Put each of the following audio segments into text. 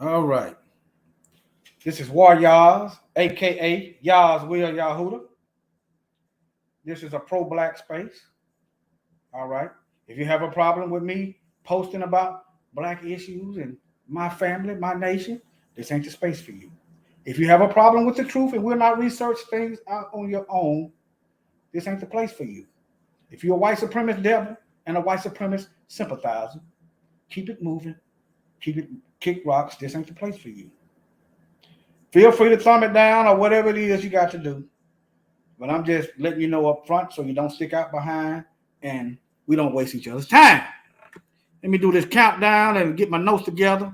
All right. This is War Yaz, aka Yaz Will Yahuda. This is a pro-black space. All right. If you have a problem with me posting about black issues and my family, my nation, this ain't the space for you. If you have a problem with the truth and will not research things out on your own, this ain't the place for you. If you're a white supremacist devil and a white supremacist sympathizer, keep it moving, keep it kick rocks. This ain't the place for you. Feel free to thumb it down or whatever it is you got to do. But I'm just letting you know up front so you don't stick out behind and we don't waste each other's time. Let me do this countdown and get my notes together,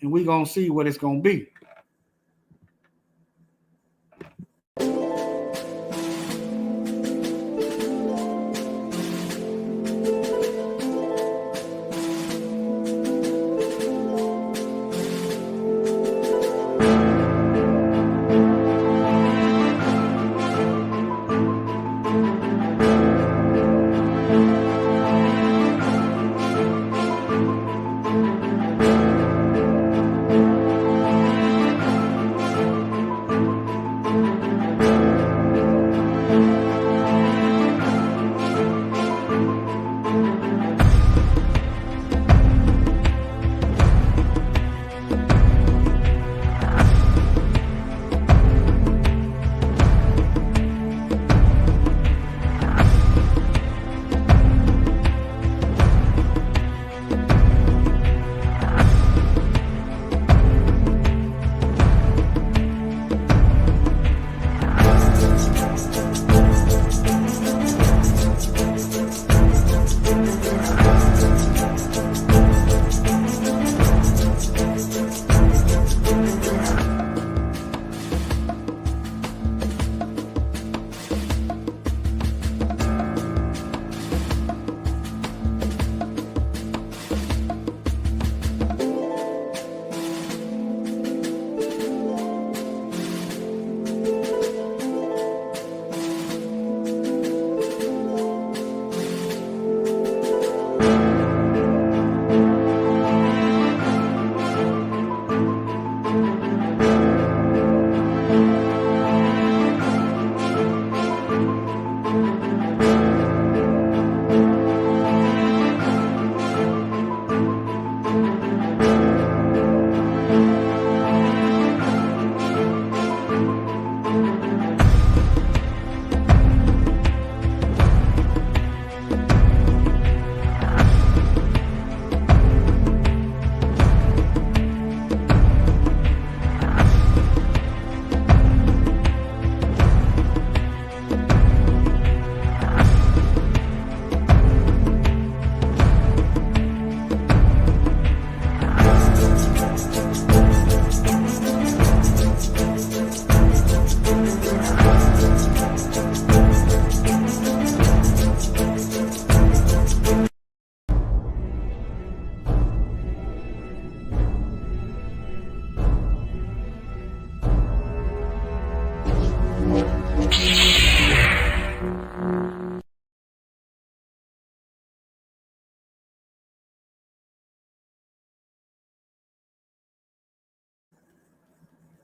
and we're going to see what it's going to be.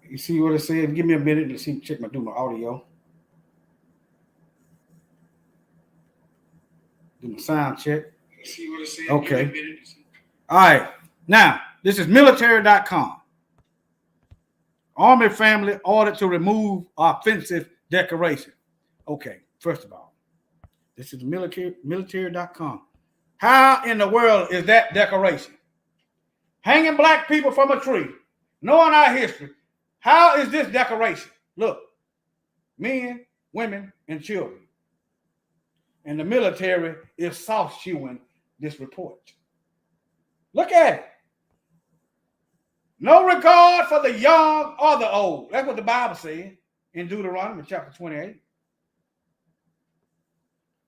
You see what it says? Give me a minute to see, check do my audio. Do my sound check. See what it says? Okay. All right. Now, this is military.com. Army family ordered to remove offensive decoration. Okay, first of all, this is military.com. How in the world is that decoration? Hanging black people from a tree, knowing our history. How is this decoration? Look, men, women, and children. And the military is soft-shoeing this report. Look at it. No regard for the young or the old. That's what the Bible says in Deuteronomy chapter 28.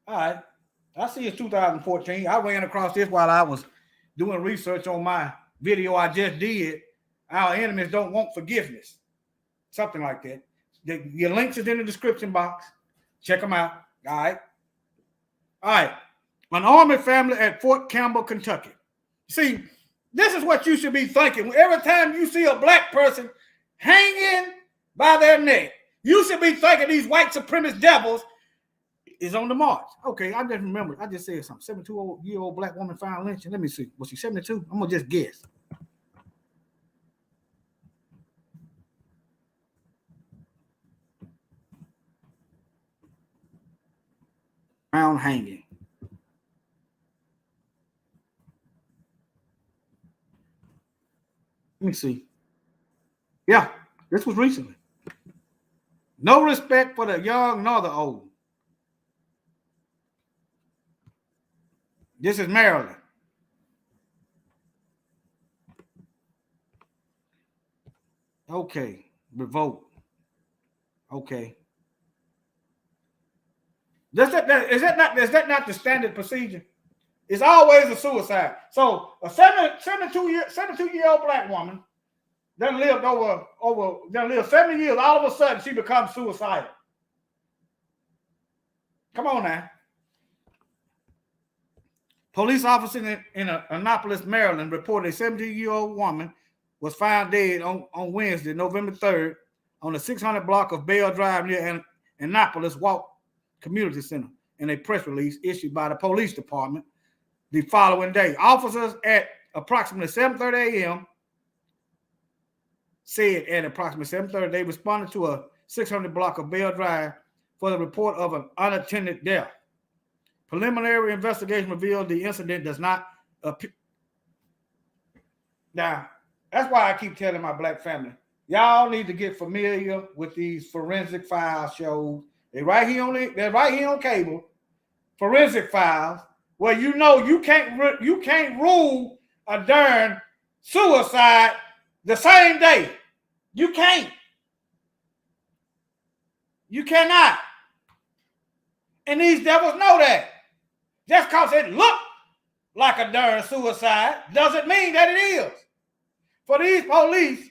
All right. I see it's 2014. I ran across this while I was doing research on my video I just did. Our enemies don't want forgiveness. Something like that. Your links is in the description box. Check them out. All right. All right. An Army family at Fort Campbell, Kentucky. See, This is what you should be thinking. Every time you see a black person hanging by their neck, you should be thinking these white supremacist devils is on the march. Okay, I just remember. I just said something. 72-year-old black woman found lynching. Let me see. Was she 72? I'm gonna just guess. Found hanging. Let me see. Yeah, this was recently. No respect for the young nor the old. This is Maryland. Okay, revolt. Okay. Is that not the standard procedure? It's always a suicide. So a 72-year-old black woman done lived done lived 70 years. All of a sudden, she becomes suicidal. Come on now. Police officers in Annapolis, Maryland, reported a 70-year-old woman was found dead on Wednesday, November 3rd, on the 600 block of Bell Drive near Annapolis Walk Community Center. In a press release issued by the police department the following day, officers at approximately 7:30 a.m. said at approximately 7:30 they responded to a 600 block of Bell Drive for the report of an unattended death. Preliminary investigation revealed the incident does not appear. Now, that's why I keep telling my black family, y'all need to get familiar with these forensic files shows. They're right here on cable. Forensic files, where you know you can't rule a darn suicide the same day. You can't. You cannot. And these devils know that. Just because it looked like a darn suicide doesn't mean that it is. For these police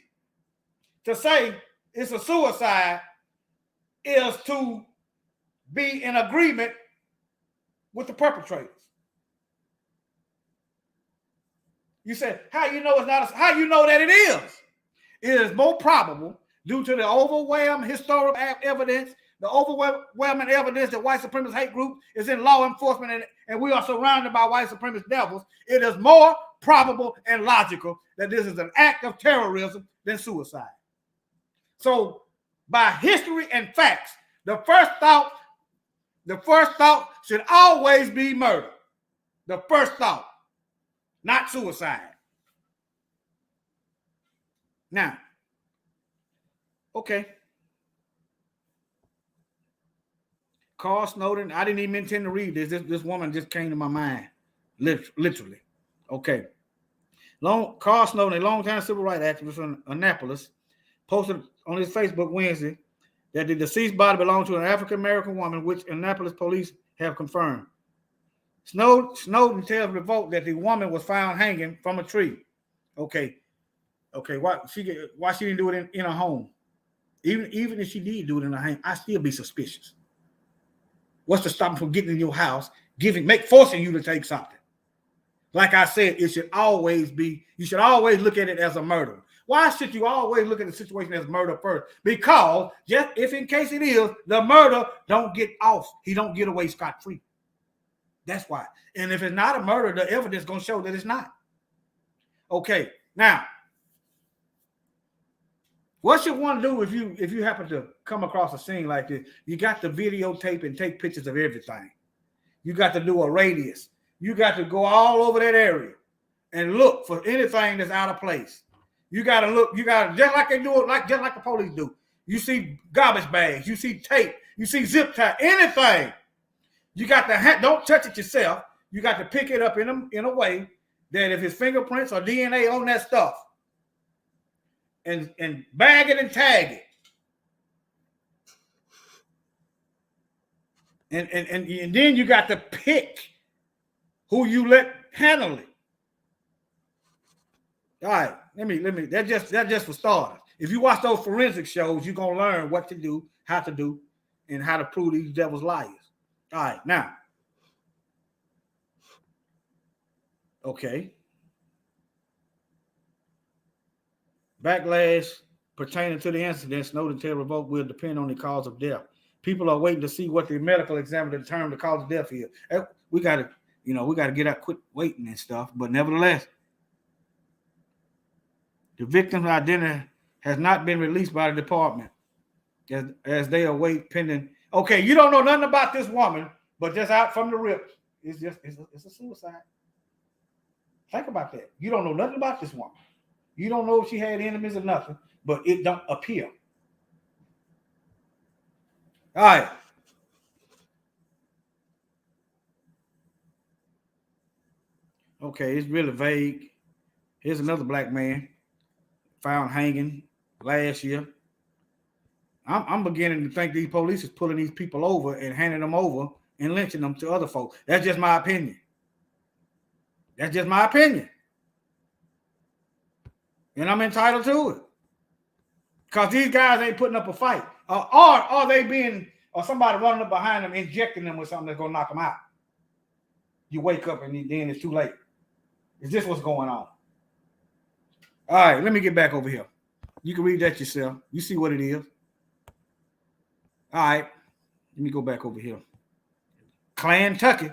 to say it's a suicide is to be in agreement with the perpetrators. You said, how you know it's not? How you know that it is? It is more probable due to the overwhelming historical evidence, the overwhelming evidence that white supremacist hate group is in law enforcement, and we are surrounded by white supremacist devils. It is more probable and logical that this is an act of terrorism than suicide. So, by history and facts, the first thought should always be murder. The first thought, not suicide. Now, okay. Carl Snowden, I didn't even intend to read this. This woman just came to my mind, literally. Okay. Carl Snowden, a longtime civil rights activist from Annapolis, posted on his Facebook Wednesday that the deceased body belonged to an African-American woman, which Annapolis police have confirmed. Snowden tells Revolt that the woman was found hanging from a tree. Okay. Why she didn't do it in her home? Even if she did do it in her home, I'd still be suspicious. What's to stop them from getting in your house, forcing you to take something? Like I said, you should always look at it as a murder. Why should you always look at the situation as murder first? Because just if in case it is, the murder don't get off. He don't get away scot-free. That's why. And if it's not a murder, the evidence is going to show that it's not. Okay, now, what should one do if you happen to come across a scene like this? You got to videotape and take pictures of everything. You got to do a radius. You got to go all over that area and look for anything that's out of place. You got to look. You got to, just like they do it, just like the police do. You see garbage bags. You see tape. You see zip tie. Anything. You got to don't touch it yourself. You got to pick it up in a way that if his fingerprints or DNA on that stuff, and bag it and tag it. And then you got to pick who you let handle it. All right, let me. That's just for starters. If you watch those forensic shows, you're gonna learn what to do, how to do, and how to prove these devils liars. All right, now. Okay. Backlash pertaining to the incident, Snowden tell revoke will depend on the cause of death. People are waiting to see what the medical examiner determined the cause of death is. We got to get out, quit waiting and stuff. But nevertheless, the victim's identity has not been released by the department as they await pending. Okay, you don't know nothing about this woman, but just out from the rip, it's a suicide. Think about that. You don't know nothing about this woman. You don't know if she had enemies or nothing, but it don't appear. All right. Okay, it's really vague. Here's another black man found hanging last year. I'm beginning to think these police is pulling these people over and handing them over and lynching them to other folks. That's just my opinion. That's just my opinion. And I'm entitled to it. Because these guys ain't putting up a fight. Or they being, or somebody running up behind them, injecting them with something that's going to knock them out. You wake up and then it's too late. Is this what's going on? All right, let me get back over here. You can read that yourself. You see what it is. All right, let me go back over here. Kentucky.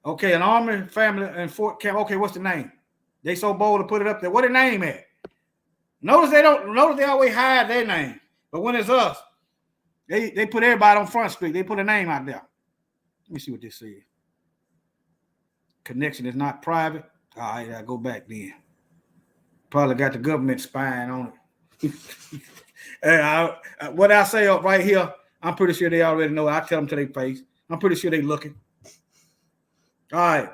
Okay, an Army family in Fort Camp. Okay, what's the name? They so bold to put it up there. What the name at? Notice they always hide their name. But when it's us, they put everybody on Front Street. They put a name out there. Let me see what this says. Connection is not private. All right, I go back then. Probably got the government spying on it. What I say up right here, I'm pretty sure they already know. I tell them to their face. I'm pretty sure they looking. All right.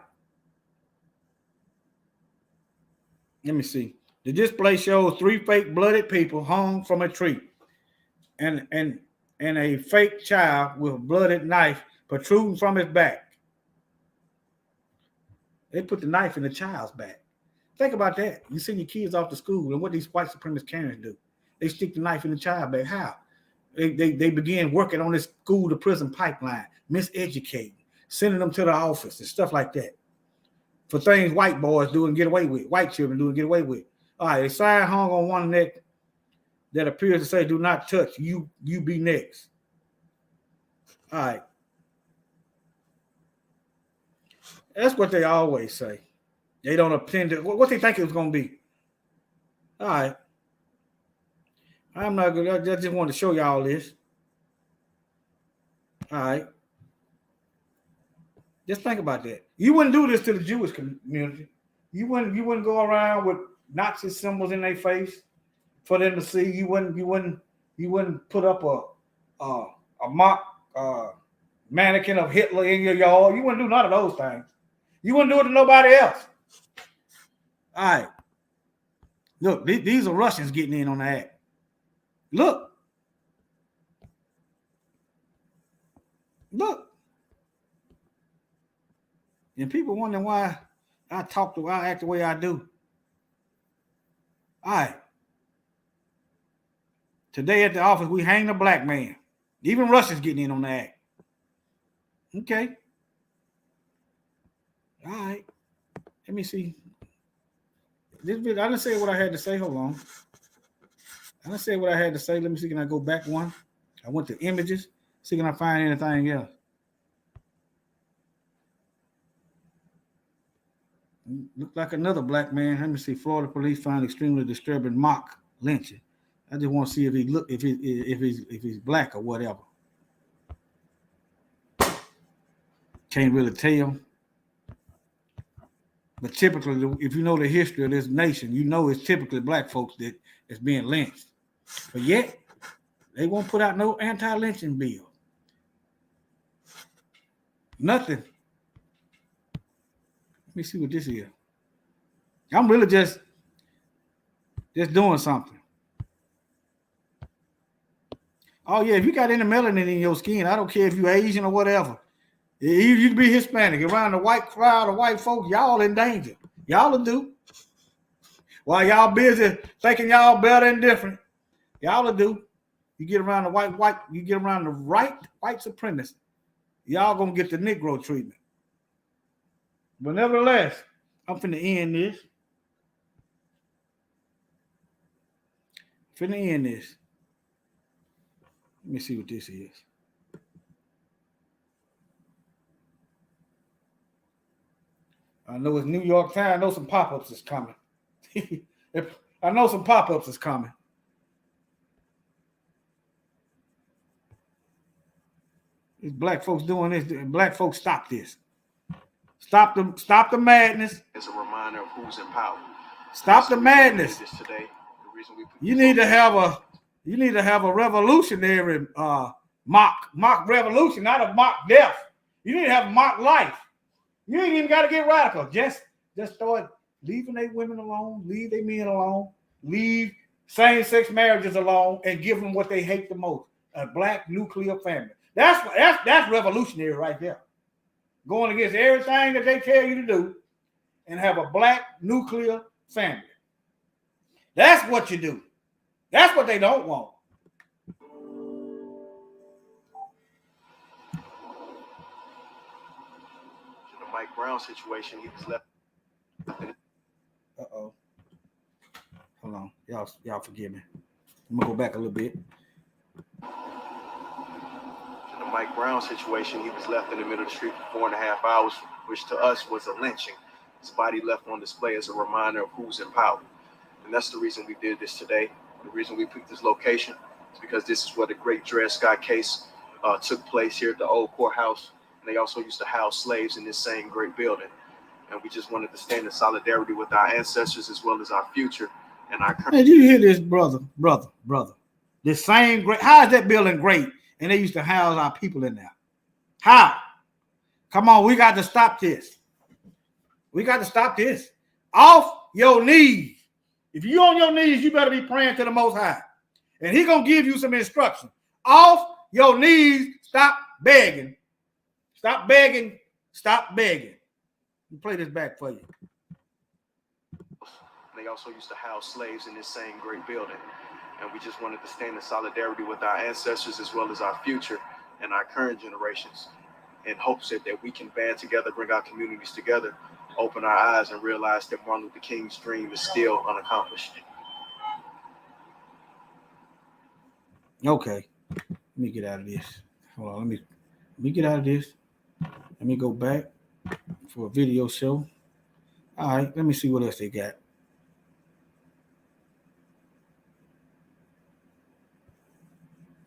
Let me see. The display shows 3 fake blooded people hung from a tree, and a fake child with a blooded knife protruding from his back. They put the knife in the child's back. Think about that. You send your kids off to school, and what these white supremacist Karens do? They stick the knife in the child's back. How? They begin working on this school to prison pipeline, miseducating, sending them to the office and stuff like that. For things white boys do and get away with, white children do and get away with. All right, a sign hung on one neck that appears to say, "Do not touch, you be next." All right. That's what they always say. They don't attend to what they think it was going to be. All right. I'm not good. I just wanted to show y'all this. All right. Just think about that. You wouldn't do this to the Jewish community. You wouldn't go around with Nazi symbols in their face for them to see. You wouldn't put up a mock mannequin of Hitler in your yard. You wouldn't do none of those things. You wouldn't do it to nobody else. All right. Look, these are Russians getting in on the act. Look. And people wondering why I act the way I do. All right. Today at the office, we hang a black man. Even Russians getting in on the act. Okay. All right. Let me see. This video, I didn't say what I had to say. Hold on. I didn't say what I had to say. Let me see. Can I go back one? I went to images. See, can I find anything else? Looked like another black man. Let me see. Florida police found extremely disturbing mock lynching. I just want to see if he's black or whatever. Can't really tell. But typically, if you know the history of this nation, you know it's typically black folks that is being lynched. But yet, they won't put out no anti-lynching bill. Nothing. Let me see what this is. I'm really just doing something. Oh, yeah, if you got any melanin in your skin, I don't care if you're Asian or whatever. You can be Hispanic. Around the white crowd of white folks, y'all in danger. Y'all will do. While y'all busy thinking y'all better and different, y'all will do. You get around the you get around the right white supremacists, y'all gonna get the Negro treatment. But nevertheless, I'm finna end this. Finna end this. Let me see what this is. I know it's New York Times. I know some pop-ups is coming. I know some pop-ups is coming. These black folks doing this. Black folks, stop this. Stop the madness. As a reminder of who's in power. Stop the madness. Today, you need to have a revolutionary mock revolution, not a mock death. You need to have a mock life. You ain't even got to get radical. Just start leaving their women alone, leave their men alone, leave same-sex marriages alone, and give them what they hate the most: a black nuclear family. That's revolutionary right there. Going against everything that they tell you to do, and have a black nuclear family. That's what you do. That's what they don't want. The Mike Brown situation, he was left. Uh-oh. Hold on. Y'all forgive me. I'm gonna go back a little bit. The Mike Brown situation, he was left in the middle of the street for 4.5 hours, which to us was a lynching. His body left on display as a reminder of who's in power. And that's the reason we did this today. The reason we picked this location is because this is where the great Dred Scott case took place here at the old courthouse. And they also used to house slaves in this same great building. And we just wanted to stand in solidarity with our ancestors as well as our future and our current. Hey, did you hear this, brother? This same great, how is that building great? And they used to house our people in there. How? Come on, we got to stop this. We got to stop this. Off your knees. If you're on your knees, you better be praying to the Most High. And He's going to give you some instruction. Off your knees, stop begging. Stop begging. Stop begging. Let me play this back for you. They also used to house slaves in this same great building. And we just wanted to stand in solidarity with our ancestors as well as our future and our current generations in hopes that we can band together, bring our communities together, open our eyes and realize that Martin Luther King's dream is still unaccomplished. Okay. Let me get out of this. Hold on. Let me get out of this. Let me go back for a video show. All right. Let me see what else they got.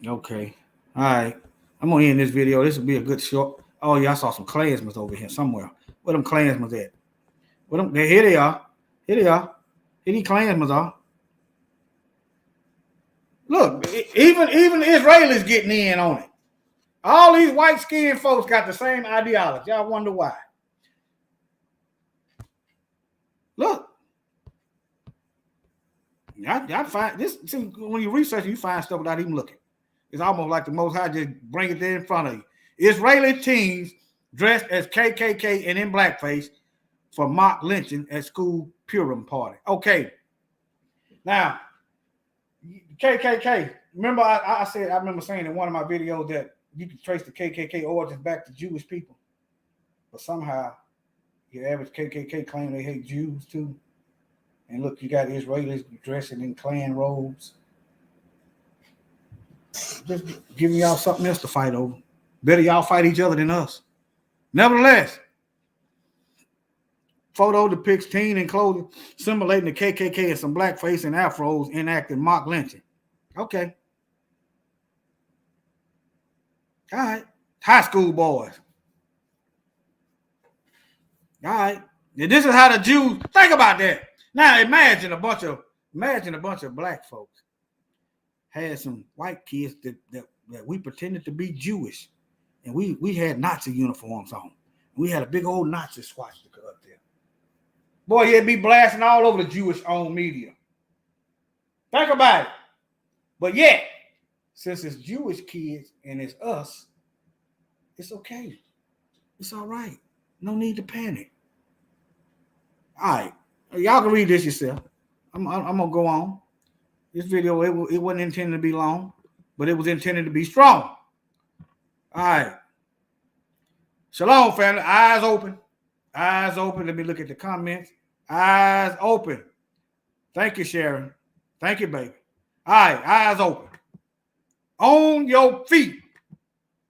Okay. All right. I'm going to end this video. This will be a good short. Oh, yeah, I saw some Klansmen over here somewhere. Where them Klansmen at? Here they are. Here they are. Here these Klansmen are. Look, even the Israelis getting in on it. All these white-skinned folks got the same ideology. I wonder why. Look. I find this, when you research, you find stuff without even looking. It's almost like the Most High just bring it there in front of you. Israeli teens dressed as KKK and in blackface for mock lynching at school Purim party. Okay. Now, KKK. Remember, I remember saying in one of my videos that you can trace the KKK origins back to Jewish people, but somehow your average KKK claim they hate Jews too. And look, you got Israelis dressing in Klan robes. Just giving y'all something else to fight over. Better y'all fight each other than us. Nevertheless, photo depicts teen in clothing simulating the KKK and some blackface and afros enacting mock lynching. Okay. All right. High school boys. All right. And this is how the Jews think about that. Now imagine a bunch of black folks had some white kids that we pretended to be Jewish, and we had Nazi uniforms on. We had a big old Nazi swastika up there. Boy, you'd be blasting all over the Jewish-owned media. Think about it. But yet, since it's Jewish kids and it's us, it's okay. It's all right. No need to panic. All right. Y'all can read this yourself. I'm going to go on. This video, it wasn't intended to be long, but it was intended to be strong. All right. Shalom, family. Eyes open. Eyes open. Let me look at the comments. Eyes open. Thank you, Sharon. Thank you, baby. All right, eyes open. On your feet.